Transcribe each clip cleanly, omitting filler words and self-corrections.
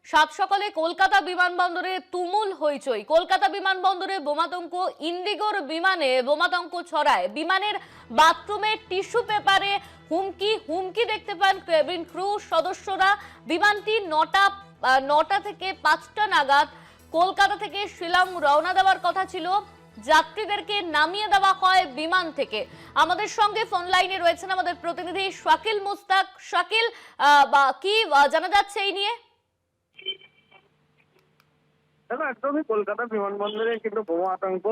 সাত সকালে কলকাতা বিমানবন্দরে তুমুল হইচই। কলকাতা বিমানবন্দরে বোমাতঙ্ক, ইন্ডিগোর বিমানে বোমাতঙ্ক ছড়ায়। বিমানের বাথরুমে টিস্যু পেপারে হুমকি দেখতে পান কেবিন ক্রু সদস্যরা। বিমানটি নটা থেকে 5টা নাগাদ কলকাতা থেকে শিলং রওনা দেওয়ার কথা ছিল। যাত্রীদেরকে নামিয়ে দেওয়া হয় বিমান থেকে। আমাদের সঙ্গে ফোন লাইনে রয়েছেন আমাদের প্রতিনিধি শাকিল মুস্তাক। শাকিল, কি জানা যাচ্ছে এই নিয়ে? একদমই কলকাতা বিমানবন্দরে কিন্তু বোমা আতঙ্ক।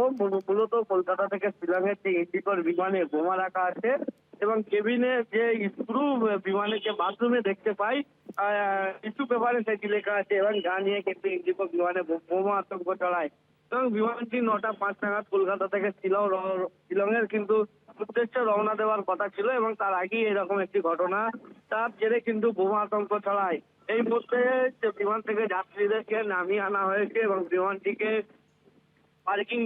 মূলত কলকাতা থেকে শিলংয়ের যে ইন্ডিগোর বিমানে বোমা রাখা আছে এবং কেবিনে যে স্ক্রু বিমানে যে বাথরুমে দেখতে পাই টিস্যু পেপারে সেটি লেখা আছে এবং যা নিয়ে কিন্তু ইন্ডিগো বিমানে বোমা আতঙ্ক চড়ায়। এবং বিমানটি 9টা 5 নাগাদ কলকাতা থেকে শিলংয়ের কিন্তু উদ্দেশ্যে রওনা দেওয়ার কথা ছিল এবং তার আগেই এরকম একটি ঘটনা, তার জেরে কিন্তু বোমা আতঙ্ক ছড়ায়। এই মধ্যে বিমান থেকে যাত্রীদেরকে নামিয়ে আনা হয়েছে এবং বিমানটিকে পার্কিং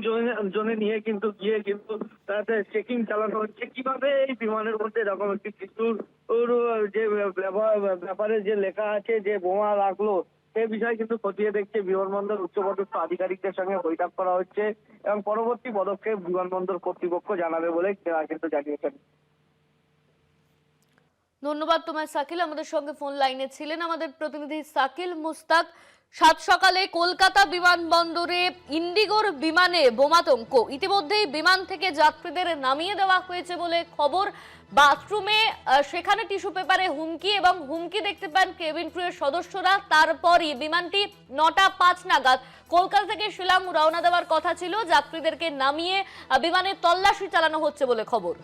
জোনে নিয়ে গিয়ে তাদের চেকিং চালানো হচ্ছে। কিভাবে এই বিমানের মধ্যে এরকম একটি কিছুর যে ব্যাপারে যে লেখা আছে যে বোমা রাখলো, সে বিষয়ে কিন্তু খতিয়ে দেখছে বিমানবন্দর উচ্চপদস্থ আধিকারিকদের সঙ্গে বৈঠক করা হচ্ছে এবং পরবর্তী পদক্ষেপ বিমানবন্দর কর্তৃপক্ষ জানাবে বলে কিন্তু জানিয়েছেন। ধন্যবাদ তোমায় শাকিল। আমাদের সঙ্গে ফোন লাইনে ছিলেন আমাদের প্রতিনিধি শাকিল মুস্তাক। সাত সকালে কলকাতা বিমানবন্দরে ইন্ডিগোর বিমানে বোমাতঙ্ক। ইতিমধ্যেই বিমান থেকে যাত্রীদের নামিয়ে দেওয়া হয়েছে বলে খবর। বাথরুমে সেখানে টিস্যু পেপারে হুমকি দেখতে পান কেবিন ক্রুয়ের সদস্যরা। তারপরই বিমানটি 9টা 5 নাগাদ কলকাতা থেকে শিলং রওনা দেওয়ার কথা ছিল। যাত্রীদেরকে নামিয়ে বিমানের তল্লাশি চালানো হচ্ছে বলে খবর।